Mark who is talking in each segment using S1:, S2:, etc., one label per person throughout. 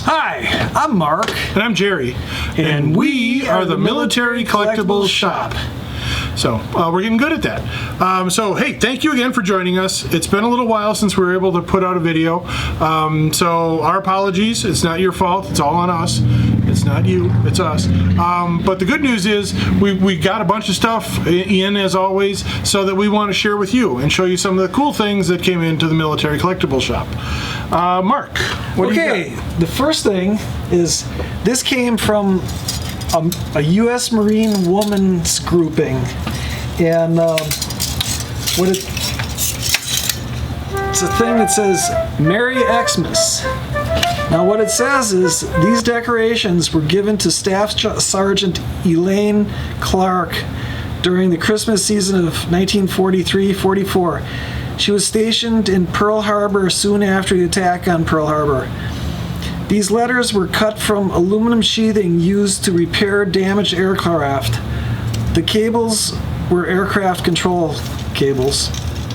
S1: Hi, I'm Mark.
S2: And I'm Jerry.
S1: And we are the Military Collectibles Shop.
S2: So we're getting good at that. So hey, thank you again for joining us. It's been a little while since we were able to put out a video. So our apologies. It's not your fault. It's all on us. It's not you. It's us. But the good news is we got a bunch of stuff in, as always, so that we want to share with you and show you some of the cool things that came into the Military Collectibles Shop. Mark, what do you got?
S1: The first thing is this came from a U.S. Marine woman's grouping, and it's a thing that says Merry Xmas. Now what it says is these decorations were given to Staff Sergeant Elaine Clark during the Christmas season of 1943-44. She was stationed in Pearl Harbor soon after the attack on Pearl Harbor. These letters were cut from aluminum sheathing used to repair damaged aircraft. The cables were aircraft control cables.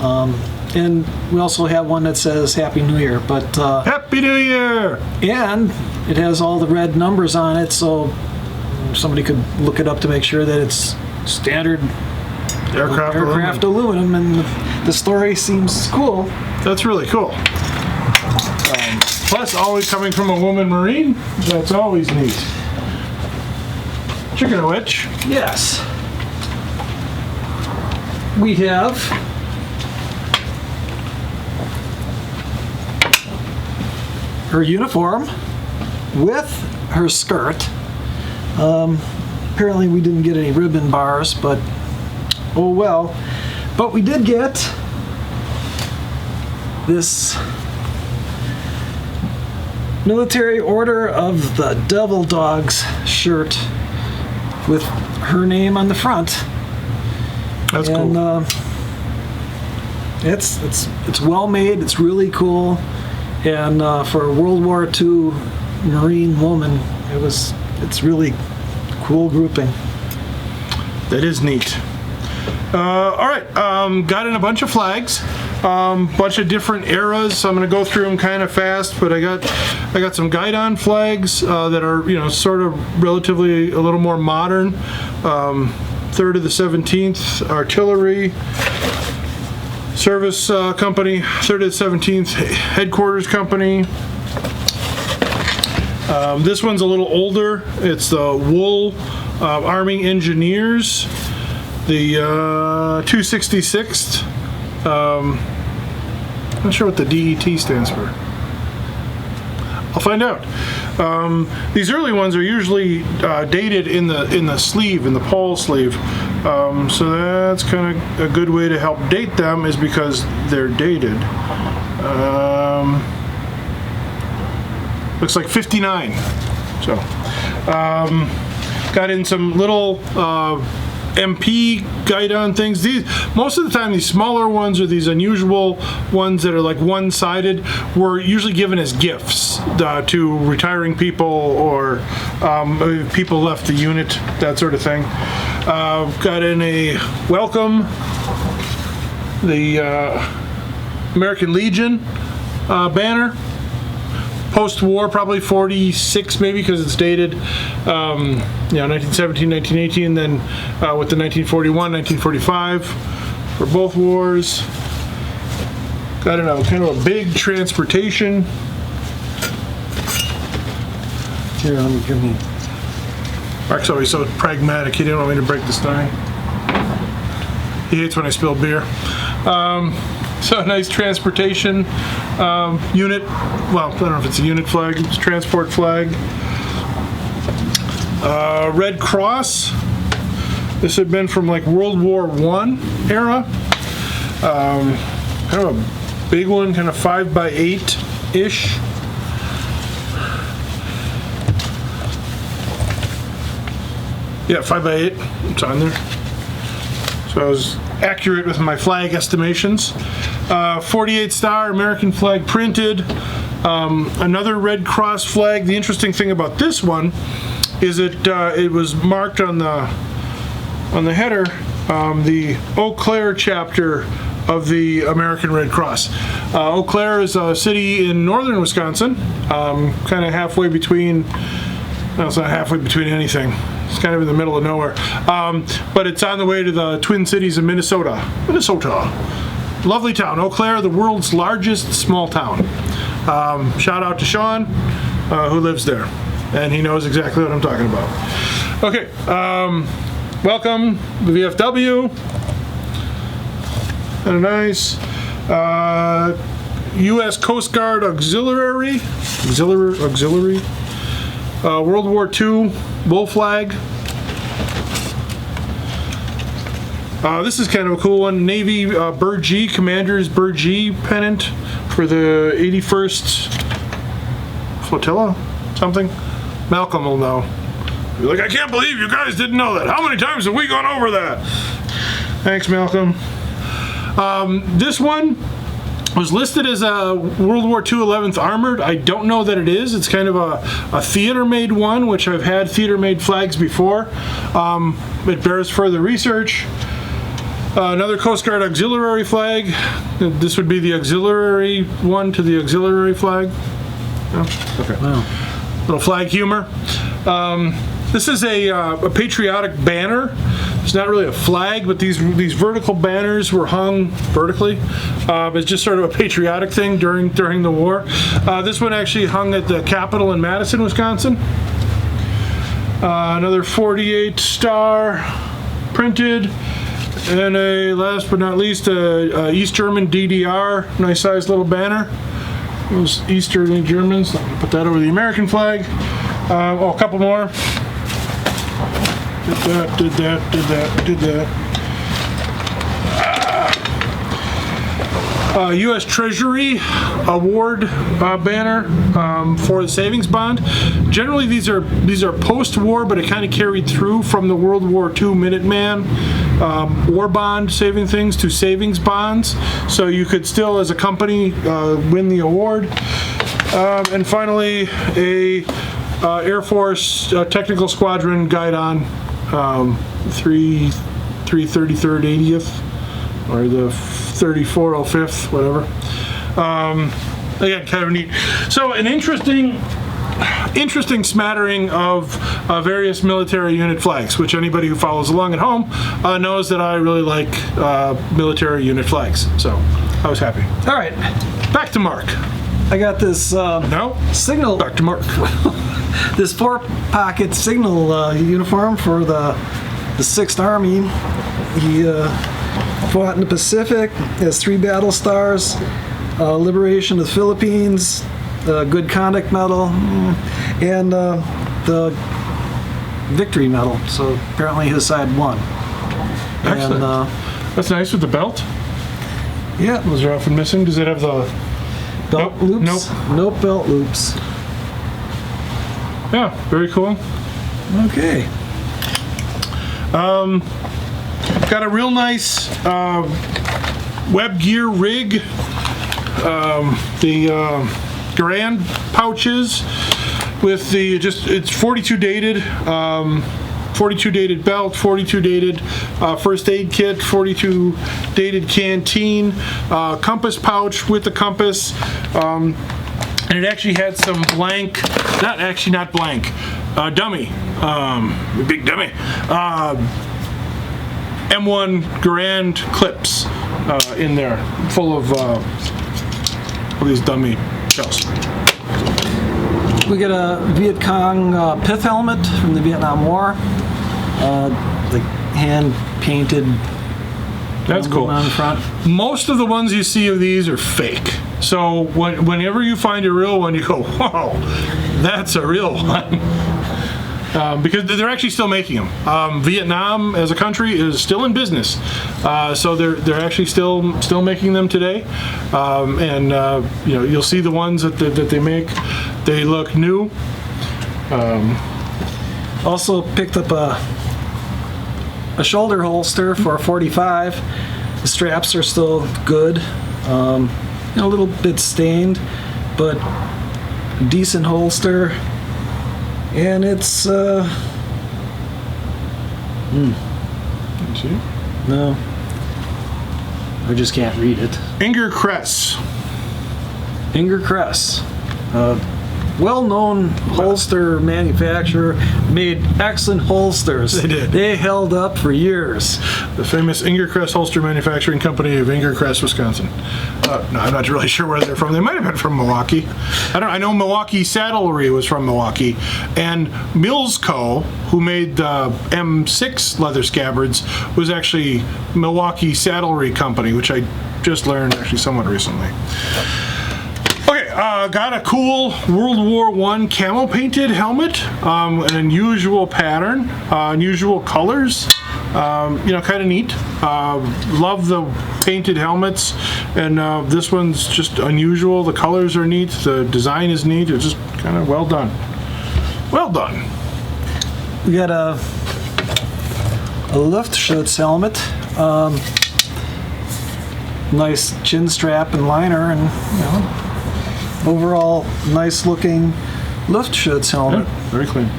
S1: And we also have one that says Happy New Year. But
S2: Happy New Year!
S1: And it has all the red numbers on it, so somebody could look it up to make sure that it's standard aircraft aluminum, and the story seems cool.
S2: That's really cool. Plus, always coming from a woman Marine, that's always neat. Chicken of which?
S1: Yes. We have her uniform with her skirt. Apparently we didn't get any ribbon bars, but oh well. But we did get this Military Order of the Devil Dogs shirt with her name on the front.
S2: That's cool.
S1: It's well made. It's really cool, and for a World War II Marine woman, it's really cool grouping.
S2: That is neat. All right, got in a bunch of flags, bunch of different eras. So I'm going to go through them kind of fast, but I got some Guidon flags that are sort of relatively a little more modern. 3rd of the 17th Artillery Service Company, 3rd of the 17th Headquarters Company. This one's a little older. It's the Wool Army Engineers, the 266th. Not sure what the DET stands for. I'll find out. These early ones are usually dated in the sleeve, in the pole sleeve. So that's kind of a good way to help date them, is because they're dated. Looks like 59. So got in some little MP Guidon things. Most of the time, these smaller ones or these unusual ones that are like one-sided were usually given as gifts to retiring people, or people left the unit, that sort of thing. Got in a welcome, the American Legion banner. Post-war, probably 46 maybe, because it's dated 1917, 1918, and then with the 1941, 1945 for both wars. Got in a kind of a big transportation.
S1: Here, let me give me.
S2: Mark's always so pragmatic. He didn't want me to break the stein. He hates when I spill beer. So a nice transportation unit. Well, I don't know if it's a unit flag. It's a transport flag. Red Cross. This had been from like World War I era. Kind of a big one, kind of 5x8-ish. Yeah, 5x8. It's on there. So I was accurate with my flag estimations. 48 star American flag printed. Another Red Cross flag. The interesting thing about this one is it was marked on the header, the Eau Claire chapter of the American Red Cross. Eau Claire is a city in northern Wisconsin, kind of halfway between, no, it's not halfway between anything. It's kind of in the middle of nowhere. But it's on the way to the Twin Cities of Minnesota. Lovely town. Eau Claire, the world's largest small town. Shout out to Sean, who lives there. And he knows exactly what I'm talking about. Okay, welcome to VFW. And a nice U.S. Coast Guard Auxiliary, World War II bull flag. This is kind of a cool one. Navy Burgee, Commander's Burgee pennant for the 81st Flotilla, something. Malcolm will know. You're like, I can't believe you guys didn't know that. How many times have we gone over that? Thanks, Malcolm. This one was listed as a World War II 11th Armored. I don't know that it is. It's kind of a theater-made one, which I've had theater-made flags before. It bears further research. Another Coast Guard auxiliary flag. This would be the auxiliary one to the auxiliary flag. Oh, okay.
S1: Wow.
S2: Little flag humor. This is a patriotic banner. It's not really a flag, but these vertical banners were hung vertically. It's just sort of a patriotic thing during the war. This one actually hung at the Capitol in Madison, Wisconsin. Another 48 star printed. And last but not least, a East German DDR, nice sized little banner. Those Eastern Germans. Let me put that over the American flag. A couple more. Did that. U.S. Treasury Award banner for the savings bond. Generally, these are post-war, but it kind of carried through from the World War II Minuteman war bond saving things to savings bonds. So you could still, as a company, win the award. And finally, a Air Force Technical Squadron Guidon 333rd 80th or the 3405th, whatever. Again, kind of neat. So an interesting smattering of various military unit flags, which anybody who follows along at home knows that I really like military unit flags. So I was happy.
S1: All right.
S2: Back to Mark.
S1: I got this signal.
S2: Back to Mark.
S1: This 4-pocket signal uniform for the 6th Army. He fought in the Pacific, has 3 battle stars, Liberation of the Philippines, Good Conduct Medal, and the Victory Medal. So apparently his side won.
S2: Excellent.
S1: And,
S2: that's nice with the belt.
S1: Yeah.
S2: Those are often missing. Does it have the
S1: belt loops? Nope, belt loops.
S2: Yeah, very cool.
S1: Okay.
S2: Got a real nice web gear rig. The Garand pouches with the it's 42 dated. 42 dated belt, 42 dated first aid kit, 42 dated canteen, compass pouch with the compass. And it actually had some blank, not blank, dummy, big dummy, M1 Garand clips in there, full of these dummy shells.
S1: We get a Viet Cong Pif Helmet from the Vietnam War, like hand-painted.
S2: That's cool.
S1: On the front.
S2: Most of the ones you see of these are fake. So whenever you find a real one, you go, "Whoa, that's a real one," because they're actually still making them. Vietnam, as a country, is still in business, so they're actually still making them today. And you'll see the ones that they make. They look new.
S1: Also picked up a shoulder holster for a 45. The straps are still good. A little bit stained, but decent holster. And it's
S2: You see?
S1: no, I just can't read it.
S2: Inger Kress.
S1: Ingerkress, well-known holster manufacturer, made excellent holsters.
S2: They did.
S1: They held up for years.
S2: The famous Ingerkress Holster Manufacturing Company of Ingerkress, Wisconsin. No, I'm not really sure where they're from. They might have been from Milwaukee. I know Milwaukee Saddlery was from Milwaukee, and Mills Co., who made the M6 leather scabbards, was actually Milwaukee Saddlery Company, which I just learned actually somewhat recently. Okay, got a cool World War I camo painted helmet, an unusual pattern, unusual colors, kind of neat. Love the painted helmets, and this one's just unusual. The colors are neat, the design is neat, it's just kind of well done. Well done.
S1: We got a Luftschutz helmet. Nice chin strap and liner, and overall nice looking Luftschutz helmet.
S2: Yeah, very clean.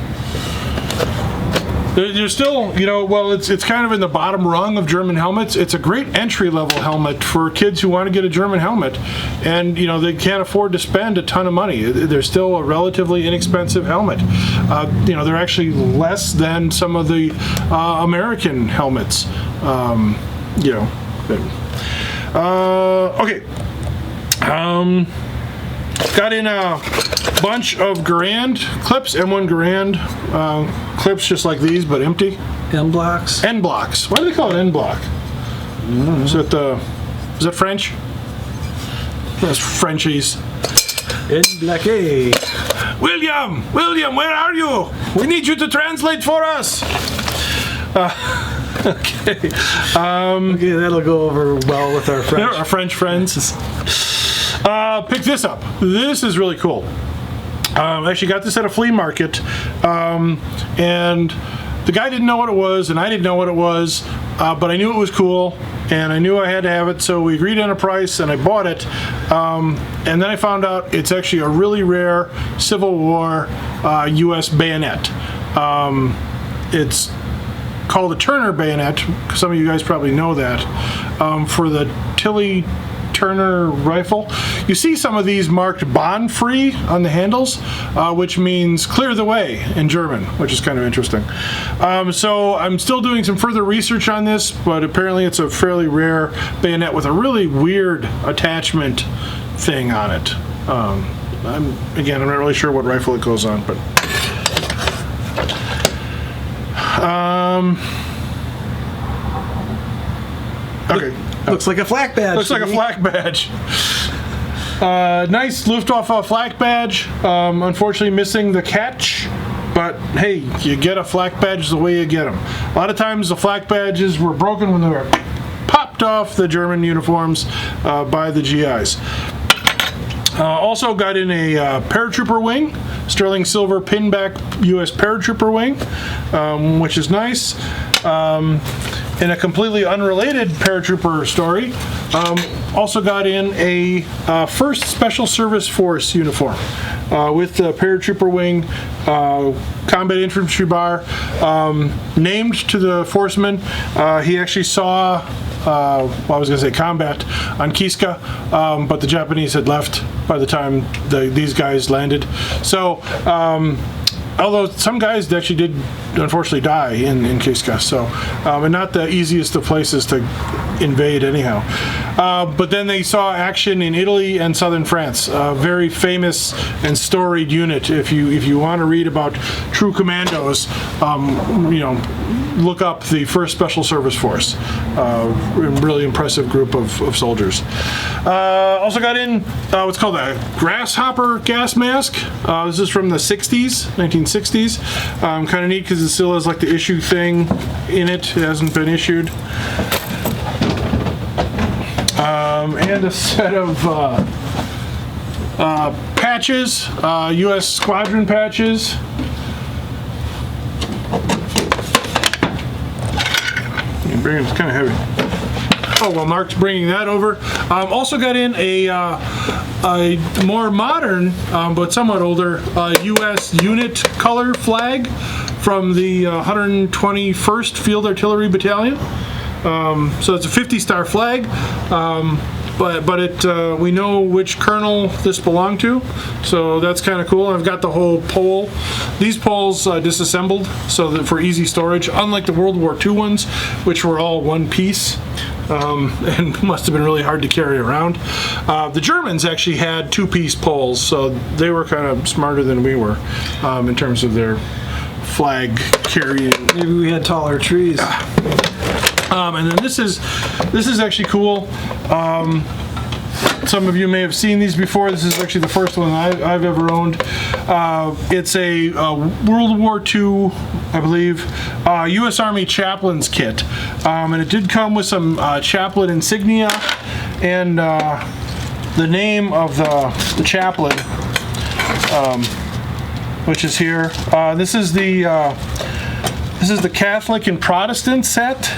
S2: There's still, it's kind of in the bottom rung of German helmets. It's a great entry-level helmet for kids who want to get a German helmet, and they can't afford to spend a ton of money. They're still a relatively inexpensive helmet. They're actually less than some of the American helmets. Okay. Got in a bunch of Garand clips, M1 Garand clips just like these, but empty.
S1: End blocks.
S2: End blocks. Why do they call it end block? Is that French? That's Frenchies.
S1: End block A.
S2: William, where are you? We need you to translate for us. Okay.
S1: Okay, that'll go over well with our French.
S2: Our French friends. Pick this up. This is really cool. I actually got this at a flea market, and the guy didn't know what it was, and I didn't know what it was, but I knew it was cool, and I knew I had to have it, so we agreed on a price, and I bought it, and then I found out it's actually a really rare Civil War U.S. bayonet. It's called a Turner Bayonet. Some of you guys probably know that, for the Tilly Turner rifle. You see some of these marked bond free on the handles, which means clear the way in German, which is kind of interesting. So I'm still doing some further research on this, but apparently it's a fairly rare bayonet with a really weird attachment thing on it. I'm not really sure what rifle it goes on, but okay.
S1: Looks like a flak badge.
S2: Looks like a flak badge. Nice Luftwaffe flak badge. Unfortunately missing the catch, but hey, you get a flak badge the way you get them. A lot of times the flak badges were broken when they were popped off the German uniforms by the GIs. Also got in a paratrooper wing, sterling silver pinback U.S. paratrooper wing, which is nice. In a completely unrelated paratrooper story, also got in a 1st Special Service Force uniform with the paratrooper wing, combat infantry bar, named to the forceman. He actually saw, I was going to say combat on Kiska, but the Japanese had left by the time these guys landed. So, although some guys actually did unfortunately die in Kiska, so and not the easiest of places to invade anyhow. But then they saw action in Italy and southern France. A very famous and storied unit. If you want to read about true commandos, look up the 1st Special Service Force. Really impressive group of soldiers. Also got in what's called a Grasshopper Gas Mask. This is from the 1960s. Kind of neat because it still has like the issue thing in it. It hasn't been issued. And a set of patches, U.S. squadron patches. It's kind of heavy. Oh, well, Mark's bringing that over. Also got in a more modern, but somewhat older, U.S. unit color flag from the 121st Field Artillery Battalion. So it's a 50-star flag. but we know which colonel this belonged to, so that's kind of cool. I've got the whole pole. These poles disassembled so that for easy storage, unlike the World War II ones, which were all one piece. And must have been really hard to carry around. The Germans actually had two-piece poles, so they were kind of smarter than we were in terms of their flag carrying.
S1: Maybe we had taller trees.
S2: And then this is actually cool. Some of you may have seen these before. This is actually the first one I've ever owned. It's a World War II, I believe, S Army Chaplains Kit. And it did come with some chaplain insignia and the name of the chaplain, which is here. This is the Catholic and Protestant set.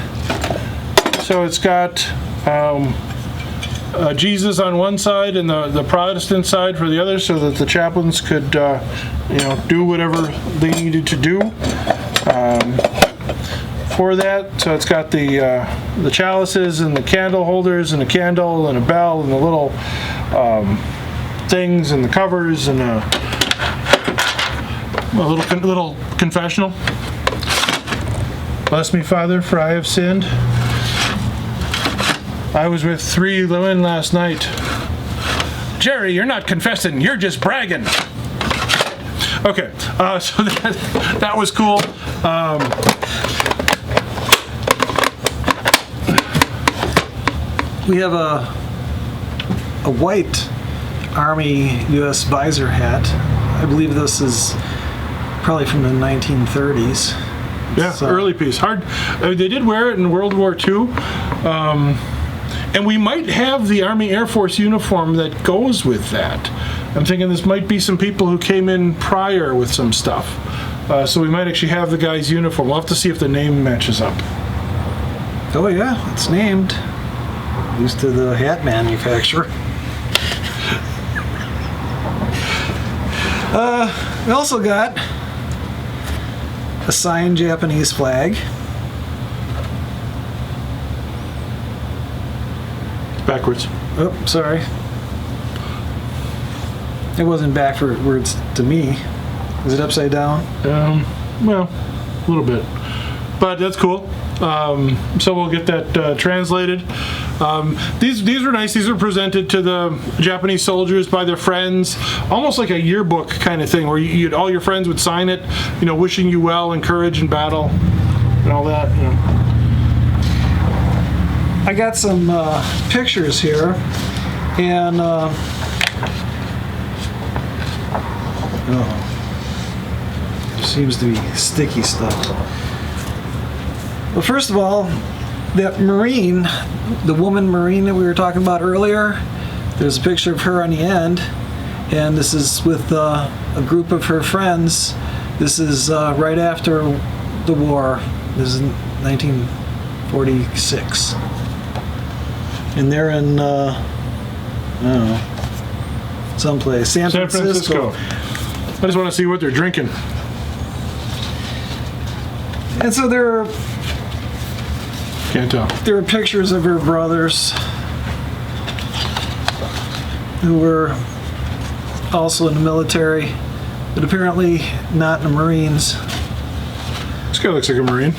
S2: So it's got Jesus on one side and the Protestant side for the other, so that the chaplains could, do whatever they needed to do for that. So it's got the chalices and the candle holders and a candle and a bell and the little things and the covers and a little confessional. Bless me, Father, for I have sinned. I was with 3 women last night. Jerry, you're not confessing, you're just bragging. Okay, so that was cool.
S1: We have a white Army U.S. Visor hat. I believe this is probably from the 1930s.
S2: Yeah, so. Early piece. Hard. They did wear it in World War II. And we might have the Army Air Force uniform that goes with that. I'm thinking this might be some people who came in prior with some stuff. So we might actually have the guy's uniform. We'll have to see if the name matches up.
S1: Oh yeah, it's named. Used to the hat manufacturer. We also got a signed Japanese flag.
S2: Backwards.
S1: Oh, sorry. It wasn't backwards to me. Is it upside down?
S2: Well, a little bit. But that's cool. So we'll get that translated. These were nice. These were presented to the Japanese soldiers by their friends, almost like a yearbook kind of thing, where all your friends would sign it, wishing you well and courage in battle and all that.
S1: I got some pictures here, and there seems to be sticky stuff. Well, first of all, that Marine, the woman Marine that we were talking about earlier, there's a picture of her on the end, and this is with a group of her friends. This is right after the war. This is 1946. And they're in, I don't know, someplace. San Francisco.
S2: I just want to see what they're drinking.
S1: And so there
S2: Can't tell.
S1: are pictures of her brothers who were also in the military, but apparently not in the Marines.
S2: This guy looks like a Marine.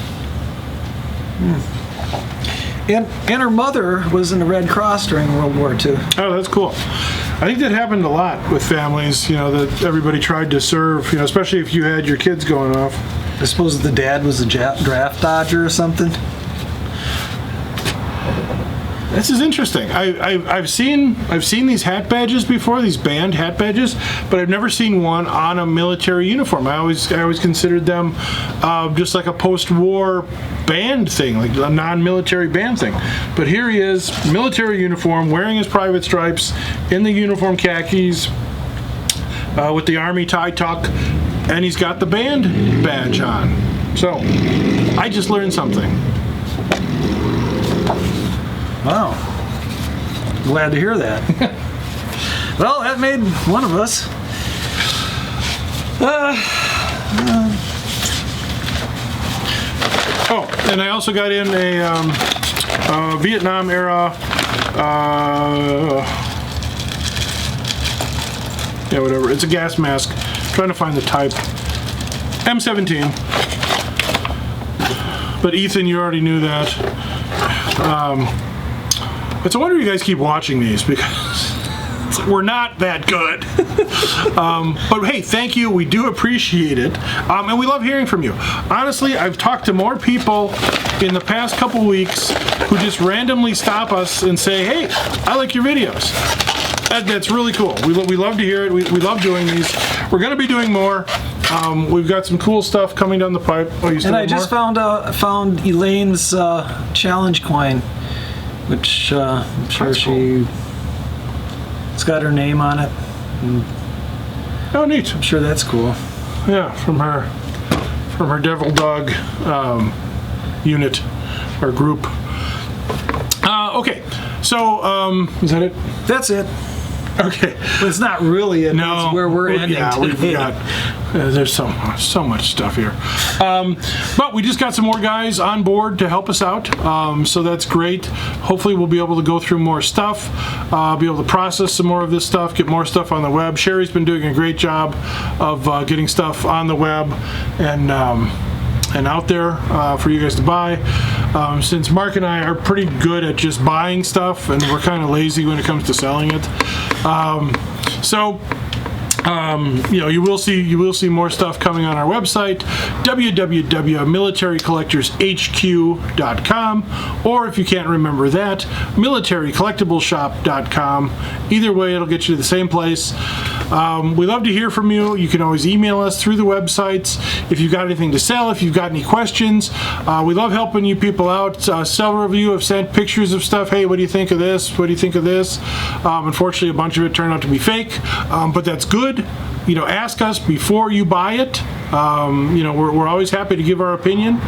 S1: And her mother was in the Red Cross during World War II.
S2: Oh, that's cool. I think that happened a lot with families, that everybody tried to serve, especially if you had your kids going off.
S1: I suppose the dad was a draft dodger or something.
S2: This is interesting. I've seen these hat badges before, these band hat badges, but I've never seen one on a military uniform. I always considered them just like a post-war band thing, like a non-military band thing. But here he is, military uniform, wearing his private stripes, in the uniform khakis, with the Army tie tuck, and he's got the band badge on. So, I just learned something.
S1: Wow. Glad to hear that. Well, that made one of us.
S2: Oh, and I also got in a Vietnam era Yeah, whatever. It's a gas mask. Trying to find the type. M17. But Ethan, you already knew that. It's a wonder you guys keep watching these because we're not that good. But hey, thank you. We do appreciate it. And we love hearing from you. Honestly, I've talked to more people in the past couple weeks who just randomly stop us and say, hey, I like your videos. That's really cool. We love to hear it. We love doing these. We're going to be doing more. We've got some cool stuff coming down the pipe. Oh, you still
S1: and I
S2: have
S1: just
S2: more?
S1: found Elaine's challenge coin, which I'm sure
S2: That's cool.
S1: It's got her name on it.
S2: Oh, neat.
S1: I'm sure that's cool.
S2: Yeah, from her Devil Dog unit or group. Okay, so is that it?
S1: That's it.
S2: Okay.
S1: But it's not really it.
S2: No,
S1: It's where we're ending
S2: we've
S1: today.
S2: got there's so much stuff here, but we just got some more guys on board to help us out, so that's great. Hopefully we'll be able to go through more stuff, be able to process some more of this stuff, get more stuff on the web. Sherry's been doing a great job of getting stuff on the web and out there for you guys to buy. Since Mark and I are pretty good at just buying stuff and we're kind of lazy when it comes to selling it. You will see more stuff coming on our website, www.militarycollectorshq.com, or if you can't remember that, militarycollectibleshop.com. Either way, it'll get you to the same place. We love to hear from you. You can always email us through the websites if you've got anything to sell, if you've got any questions. We love helping you people out. Several of you have sent pictures of stuff. Hey, what do you think of this? What do you think of this? Unfortunately, a bunch of it turned out to be fake, but that's good. Ask us before you buy it. We're always happy to give our opinion.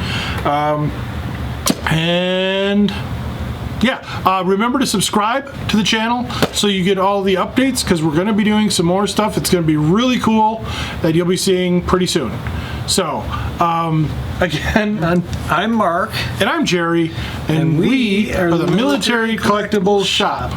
S2: Remember to subscribe to the channel so you get all the updates because we're going to be doing some more stuff. It's going to be really cool that you'll be seeing pretty soon. So, again,
S1: I'm Mark.
S2: And I'm Jerry. And we are the Military Collectibles Shop.